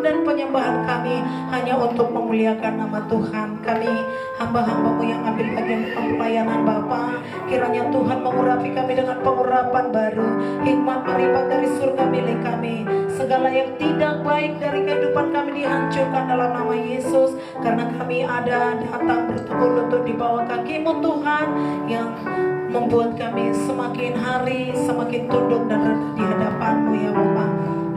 syukur dan penyembahan kami hanya untuk memuliakan nama Tuhan. Kami hamba-hambamu yang ambil bagian pelayanan Bapa, kiranya Tuhan mengurapi kami dengan pengurapan baru, hikmat melipat dari surga milik kami. Segala yang tidak baik dari kehidupan kami dihancurkan dalam nama Yesus, karena kami ada datang bertekuk lutut di bawah kaki-Mu Tuhan, yang membuat kami semakin hari semakin tunduk dan rendah di hadapan-Mu ya Bapa.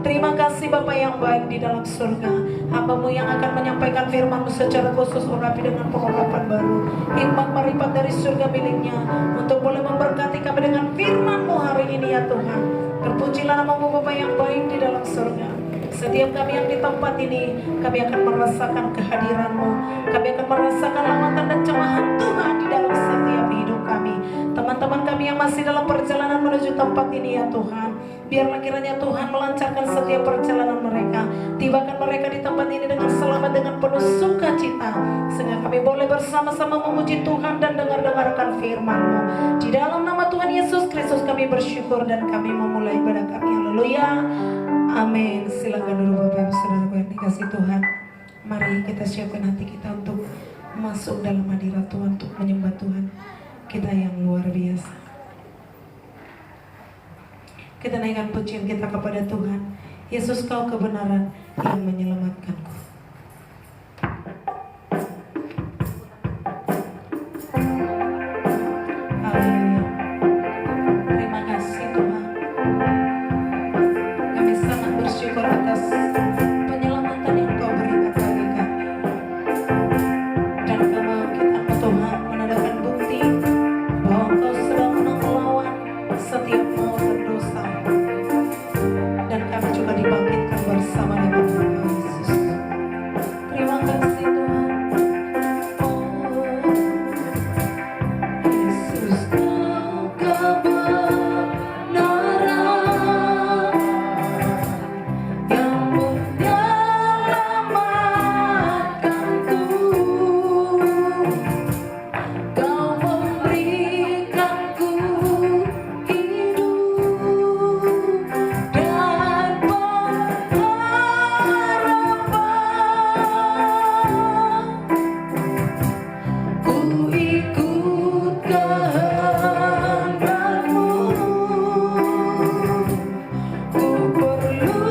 Terima kasih Bapa yang baik di dalam surga. Hamba-Mu yang akan menyampaikan firman-Mu secara khusus urapi dengan pengurapan baru, hikmat melipat dari surga miliknya, untuk boleh memberkati kami dengan firman-Mu hari ini ya Tuhan. Terpujilah nama-Mu Bapa yang baik di dalam surga. Setiap kami yang di tempat ini, kami akan merasakan kehadiran-Mu. Kami akan merasakan lawatan dan cemahan Tuhan di dalam setiap hidup kami. Teman-teman kami yang masih dalam perjalanan menuju tempat ini ya Tuhan, biarlah kiranya Tuhan melancarkan setiap perjalanan mereka. Tibakan mereka di tempat ini dengan selamat, dengan penuh sukacita, sehingga kami boleh bersama-sama memuji Tuhan dan dengar-dengarkan firman-Mu. Di dalam nama Tuhan Yesus Kristus kami bersyukur dan kami memulai ibadah kami. Haleluya. Amin. Silakan dulu Bapak Ibu Saudaraku yang dikasihi Tuhan. Mari kita siapkan hati kita untuk masuk dalam hadirat Tuhan, untuk menyembah Tuhan kita yang luar biasa. Kita naikkan pujian kita kepada Tuhan. Yesus, Kau kebenaran yang menyelamatkanku. Haleluya. Terima kasih Tuhan. Kami sangat bersyukur atas penyelamatan yang Kau berikan bagi kami. Dan kebangkitan Tuhan menandakan bukti bahwa Engkau sedang melawan setiap maut dan dosa. Dan kami juga dibangkitkan bersama dengan Yesus. Terima kasih Tuhan. Oh Yesus, Kau kebenaran yang menyelamatkanku. Kau memberikanku hidup dan pengharapan. Ku ikut kehendak-Mu, ku perlu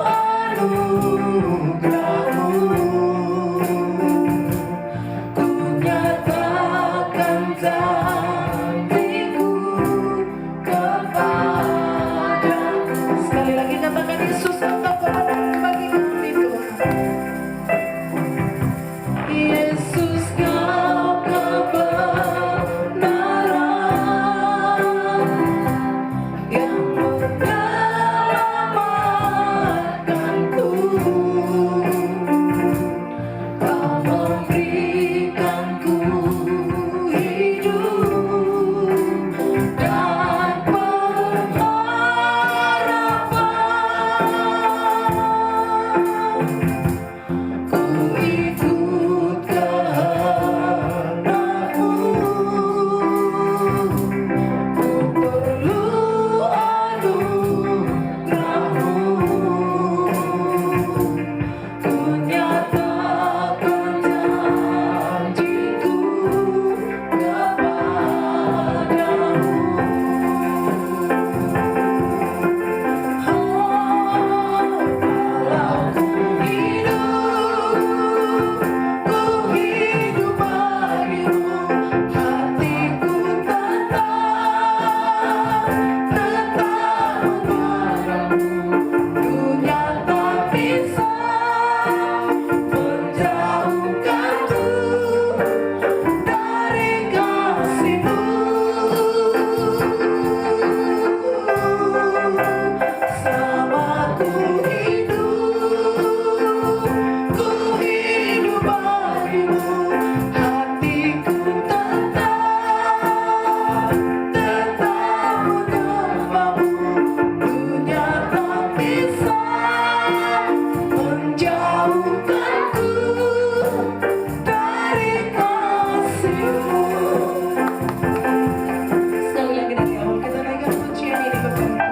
anugerah-Mu. Ku nyatakan janjiku kepadamu. Sekali lagi katakan, Yesus, Engkau kebenaran bagi kami Tuhan. Yesus, Kau kebenaran yang menyelamatkanku. Kau memberikanku hidup dan pengharapan. Ku ikut kehendak-Mu, ku perlu anugerah-Mu. Ku nyatakan janjiku kepadamu. Walau ku hidup bagimu, hatiku tetap padamu. Dunia tak bisa menjauhkanku dari kasih-Mu. Selama ku hidup bagimu, hatiku tetap menambahmu. Dunia tak bisa menjauhkanku dari kasih-Mu. Sekali lagi dari awal kita naikkan pujian ini kepada Tuhan.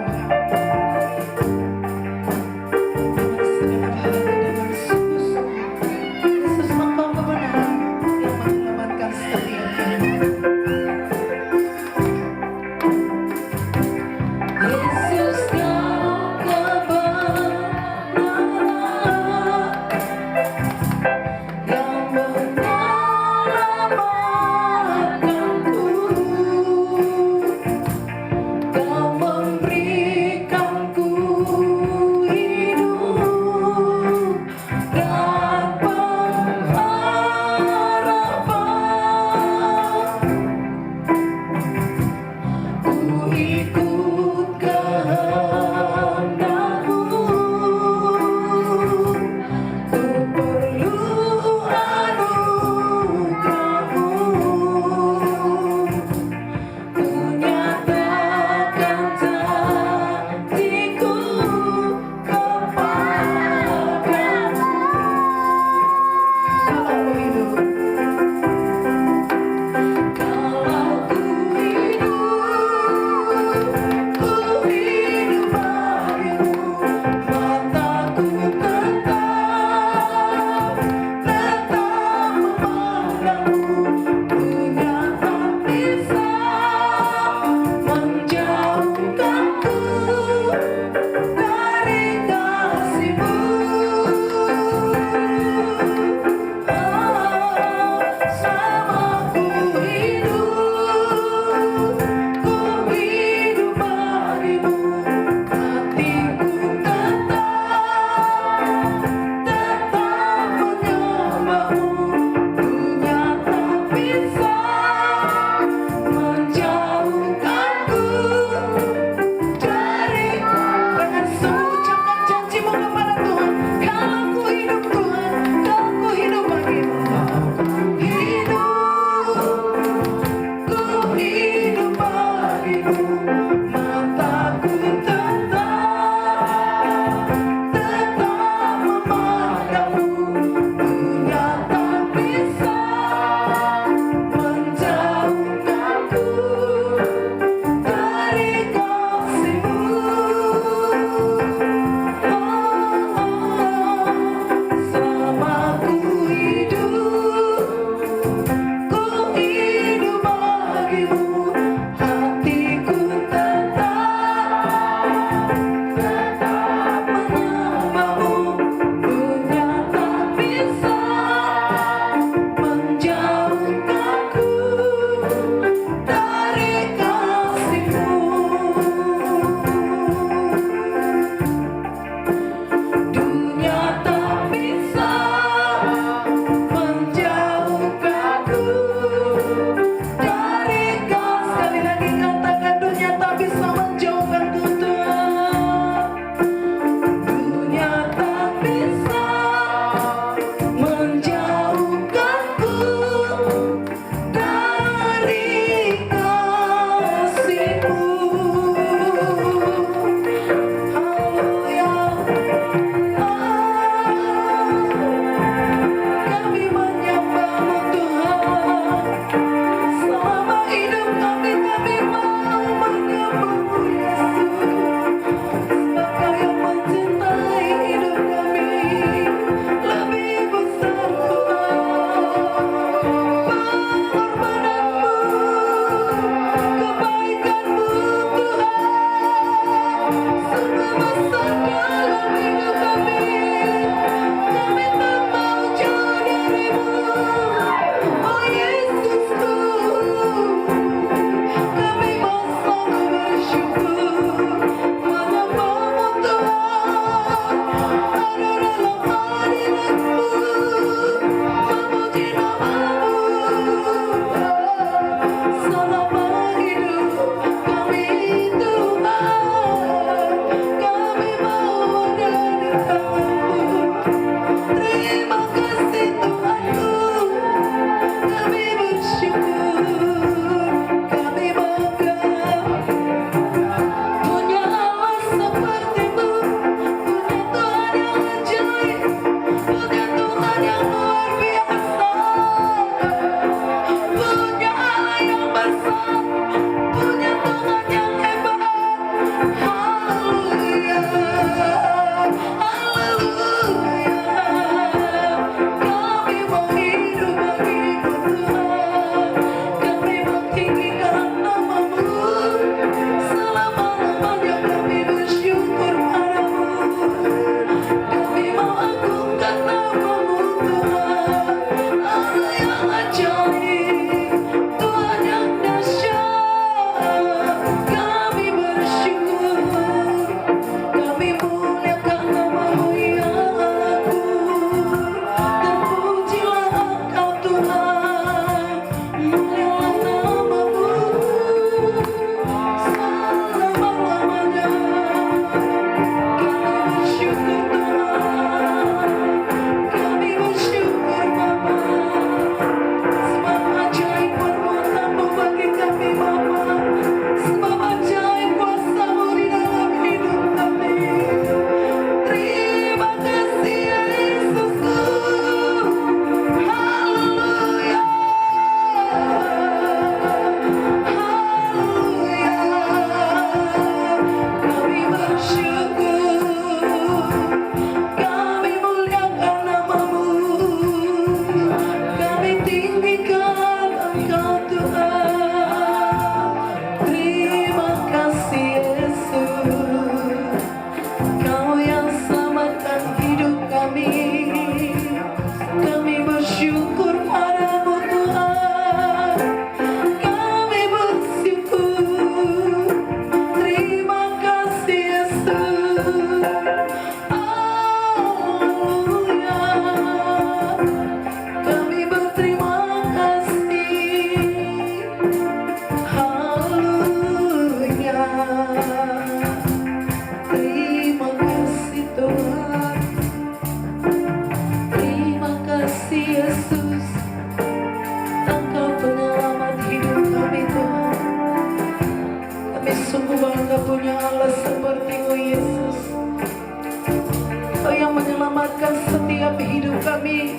Kami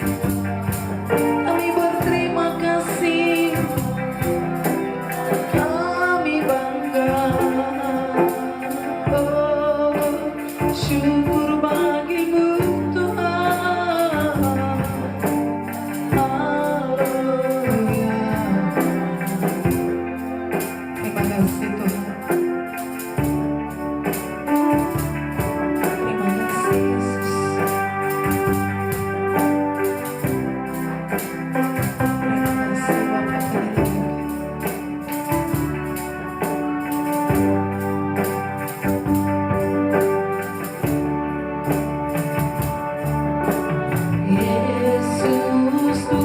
berterima kasih, kami bangga. Oh, syukur bagimu Tuhan. Haleluya. Terima kasih Tuhan. Terima kasih Yesus. Terima kasih Bapa kami terima. Yesusku,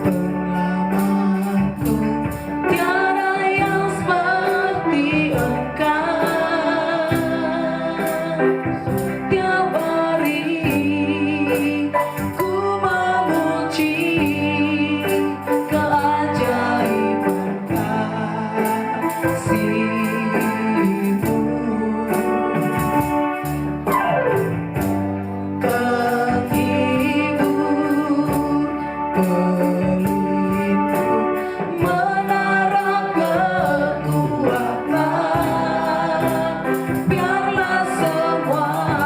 penyelamatku, tiada yang seperti Engkau. Tiap hari ku memuji keajaiban kasih-Mu. Penghibur, pelindung, menara kekuatan, biarlah semua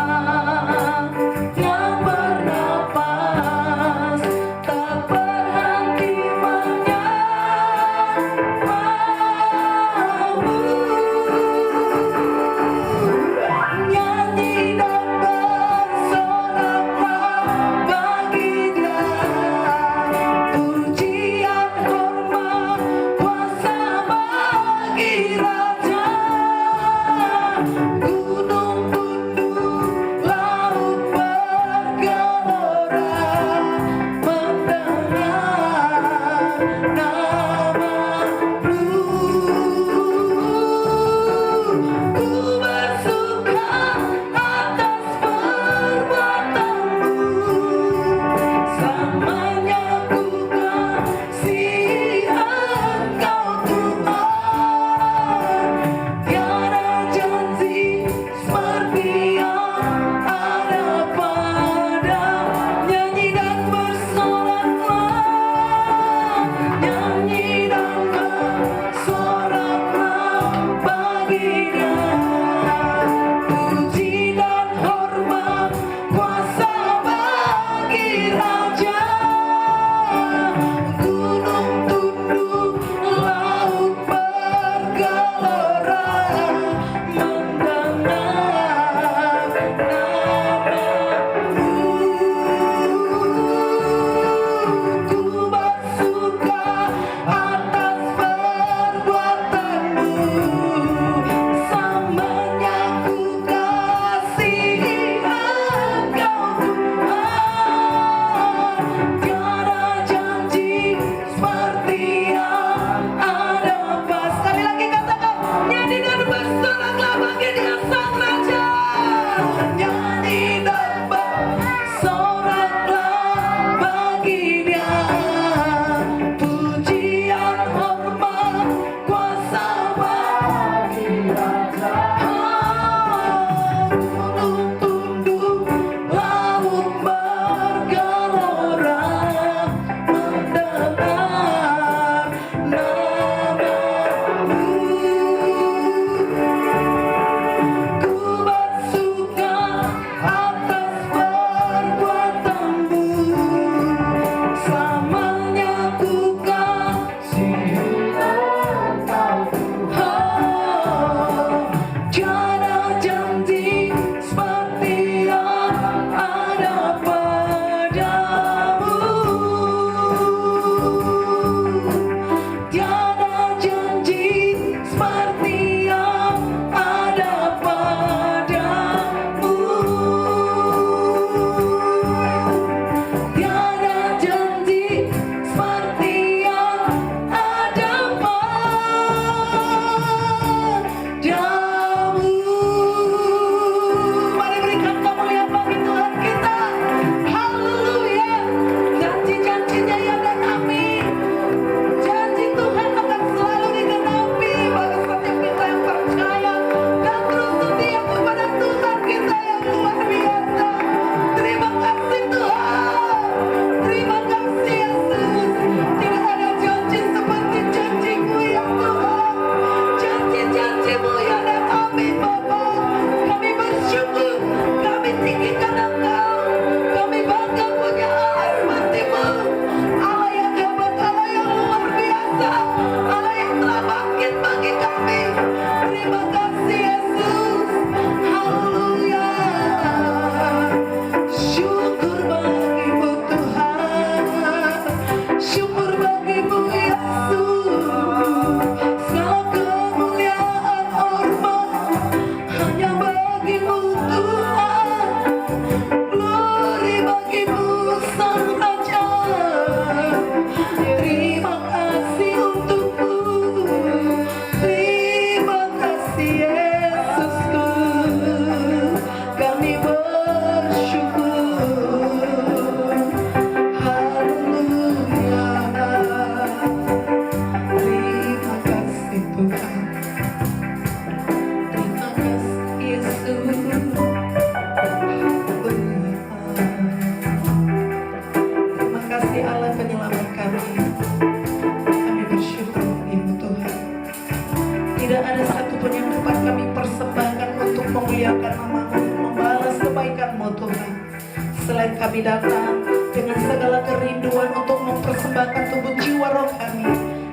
selain kami datang dengan segala kerinduan untuk mempersembahkan tubuh jiwa roh kami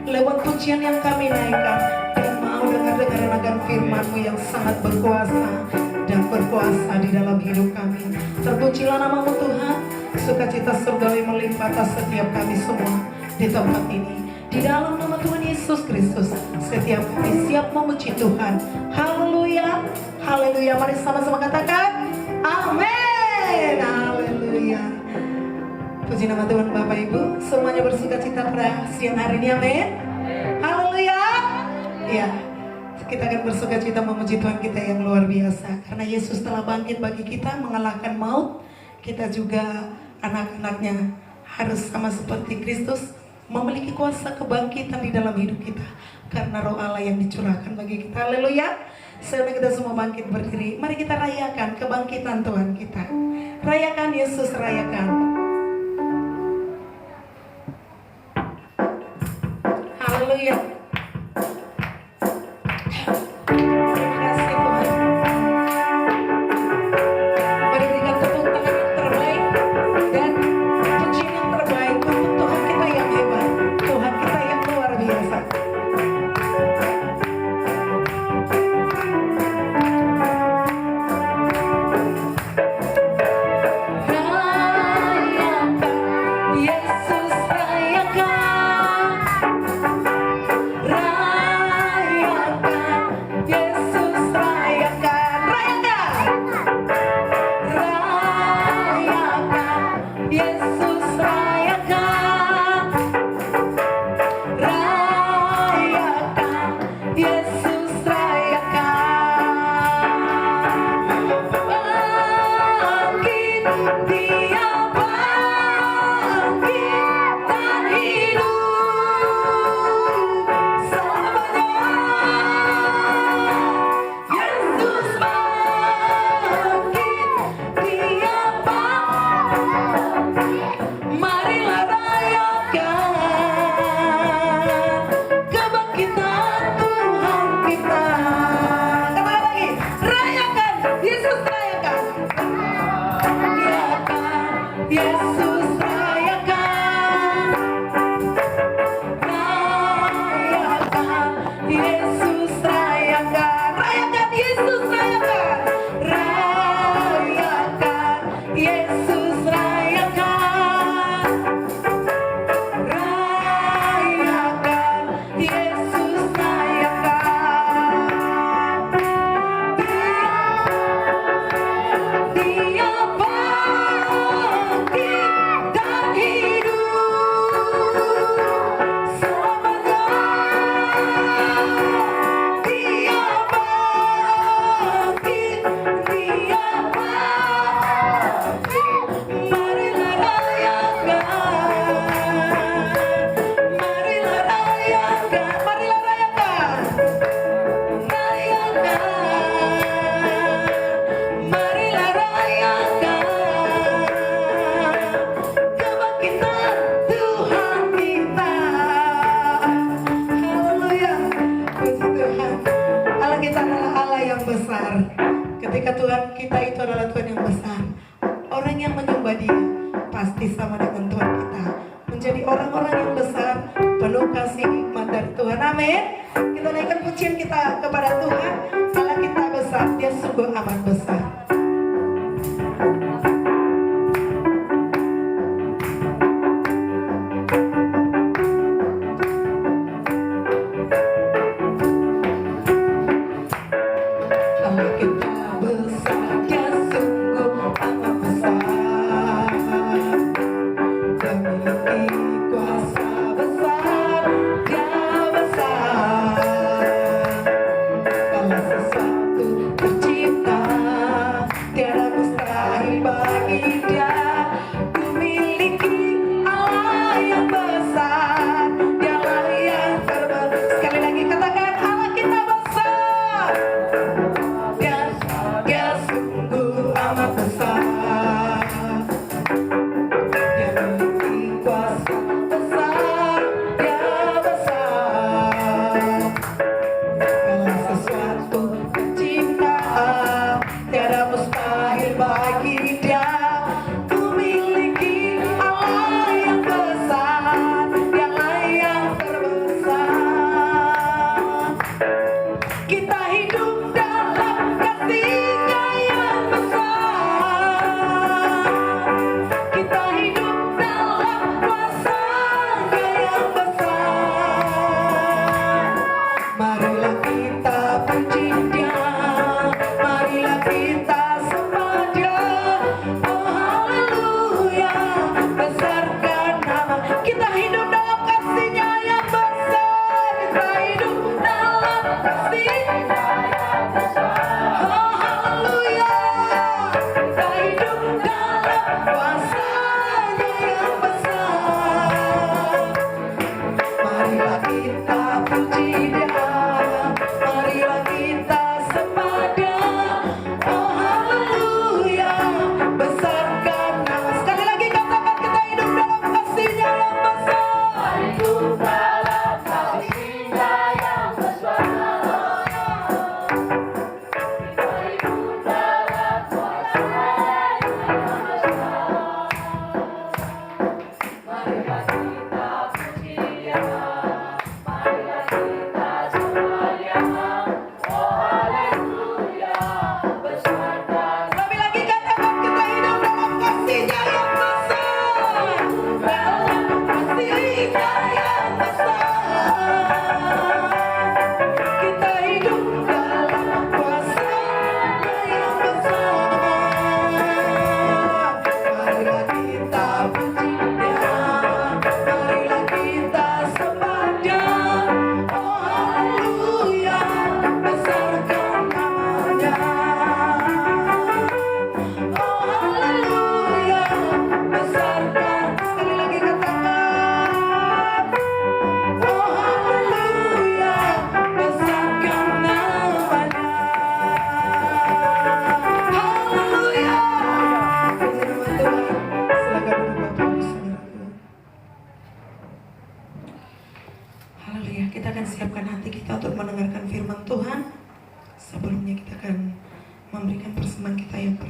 lewat pujian yang kami naikkan, dan mau dengar-dengaran akan firman-Mu yang sangat berkuasa dan berkuasa di dalam hidup kami. Terpujilah nama-Mu Tuhan, sukacita surgawi melimpah atas setiap kami semua di tempat ini. Di dalam nama Tuhan Yesus Kristus, setiap kami siap memuji Tuhan. Haleluya, haleluya. Mari sama-sama katakan amin. Haleluya. Puji nama Tuhan. Bapak Ibu semuanya bersukacita pada siang hari ini, amin. Haleluya. Ya, kita akan bersukacita memuji Tuhan kita yang luar biasa, karena Yesus telah bangkit bagi kita, mengalahkan maut. Kita juga anak-anaknya harus sama seperti Kristus memiliki kuasa kebangkitan di dalam hidup kita, karena roh Allah yang dicurahkan bagi kita. Haleluya. Sebelum kita semua bangkit berdiri, mari kita rayakan kebangkitan Tuhan kita. Rayakan Yesus, rayakan. Haleluya. Terima kasih Tuhan. Mari berikan tepuk tangan yang terbaik dan pujian yang terbaik untuk Tuhan kita yang hebat, Tuhan kita yang luar biasa. Ketika Tuhan kita itu adalah Tuhan yang besar, orang yang menyembah Dia pasti sama dengan Tuhan kita, menjadi orang-orang yang besar, penuh kasih hikmat dari Tuhan. Amin. Kita naikkan pujian kita kepada Tuhan. Allah kita besar, Dia sungguh amat besar. Tercipta tiada mustahil.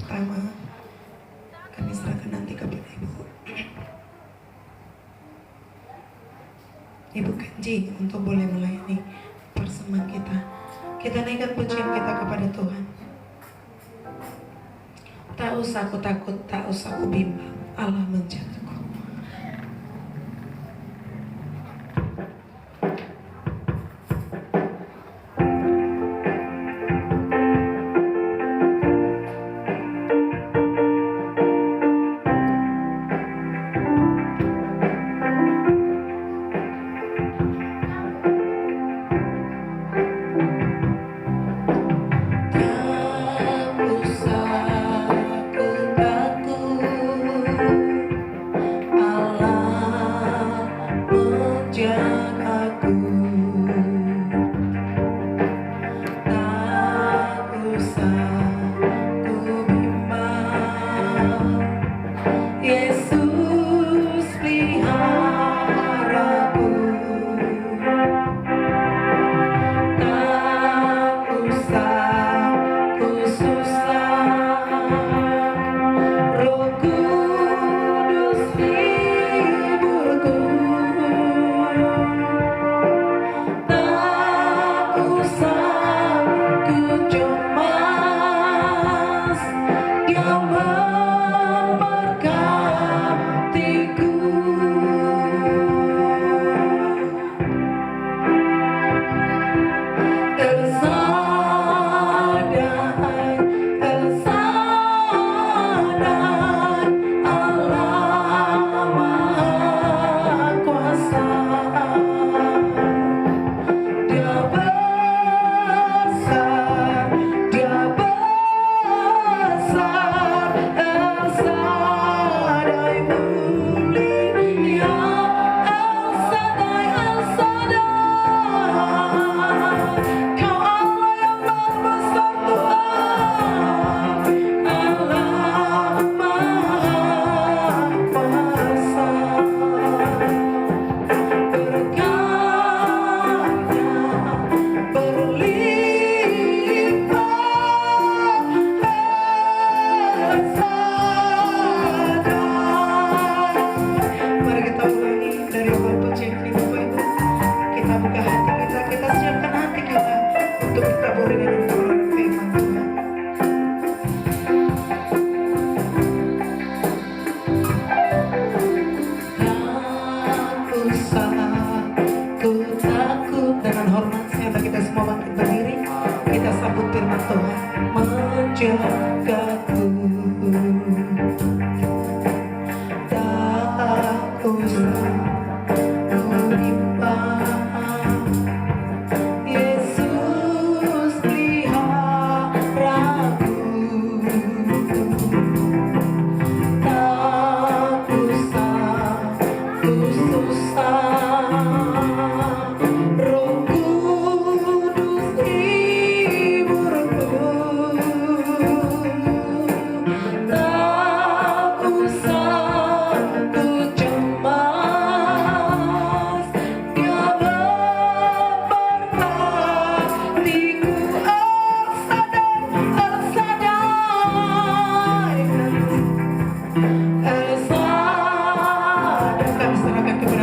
pertama kami serahkan nanti kepada Ibu. Ibu Kenji untuk boleh melayani persembahan kita. Kita naikkan pujian kita kepada Tuhan. Tak usah aku takut, tak usah aku bimbang, Allah menjagaku. Kami serahkan kepada